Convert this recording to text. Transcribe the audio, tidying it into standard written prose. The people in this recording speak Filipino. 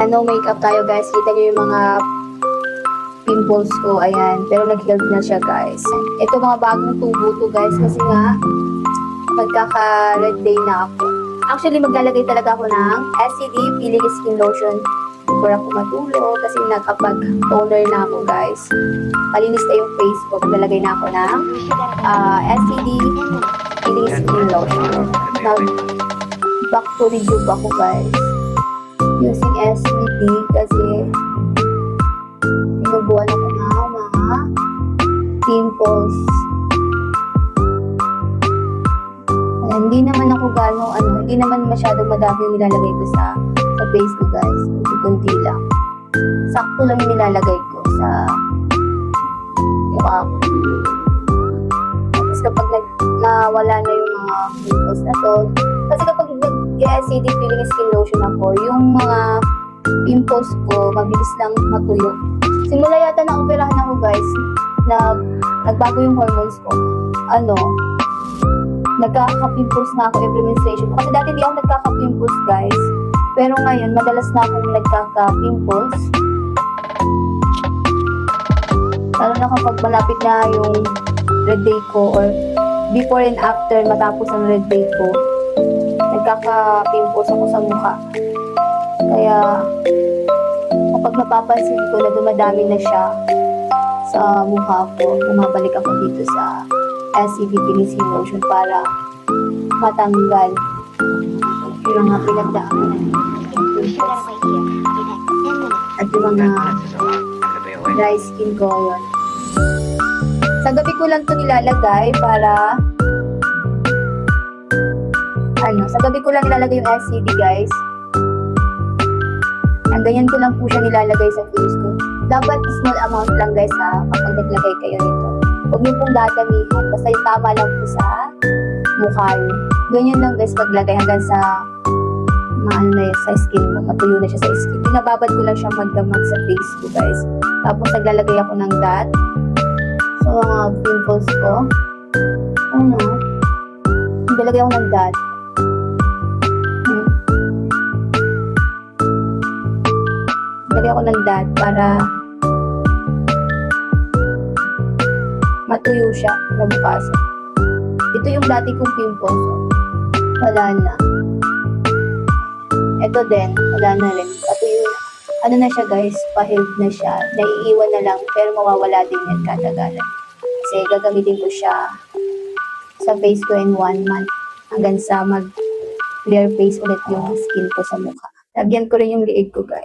no makeup tayo guys. Kita nyo yung mga pimples ko, ayan. Pero nag-heal na siya guys. Ito mga bagong tubo to guys kasi nga magkaka-red day na ako. Actually, maglalagay talaga ako ng SCD Peeling Skin Lotion before ako matulog kasi nakapag-toner na ako guys. Malinis na yung face ko. Maglalagay na ako ng SCD Peeling Skin Lotion. Back to review ako guys. Using SCD kasi tinubuan ako na mga pimples. Hindi naman ako hindi naman masyadong madami yung nilalagay ko sa face ko guys. Kunti lang. Sakto lang yung nilalagay ko sa mukha ko. Tapos kapag nawala na yung mga pimples na to, kasi kapag nag-SCD Peeling Skin Lotion ako, yung mga pimples ko, mabilis lang matuyo. Simula yata na operahan ako guys, nagbago yung hormones ko. Nagkaka-pimples na ako every menstruation. Kasi dati hindi ako nagkaka-pimples guys. Pero ngayon, madalas na akong nagkaka-pimples. Lalo na kapag malapit na yung red day ko or before and after matapos ang red day ko, nagkaka-pimples ako sa mukha. Kaya kapag napapansin ko na dumadami na siya sa mukha ko, bumabalik ako dito sa SCD Peeling Skin Lotion para matanggal yung mga pinagdaanan at yung mga dry skin ko yun. Sa gabi ko lang to nilalagay para sa gabi ko lang nilalagay yung SCD guys. Ang ganyan ko lang po siya nilalagay sa face ko. Dapat small amount lang guys kapag naglagay kayo nito. Huwag niyo pong dadamihan. Basta yung tama lang po sa mukha niyo. Ganyan lang guys paglagay hanggang sa sa skin mo. Matuyo na siya sa skin. Pinababad ko lang siya magdamag sa face ko guys. Tapos naglalagay ako ng dot. So mga pimples ko. Naglalagay ako ng dot. Naglalagay ako ng dot para matuyo siya nabukasan. Ito yung dati kong pimples. Wala na. Ito din, wala na rin. Patuyo na. Ano na siya guys, pa-healed na siya. Naiiwan na lang, pero mawawala din yan katagalan. Kasi gagamitin ko siya sa face ko in 1 month. Hanggang sa mag-clear face ulit yung skin ko sa mukha. Lagyan ko rin yung liig ko guys.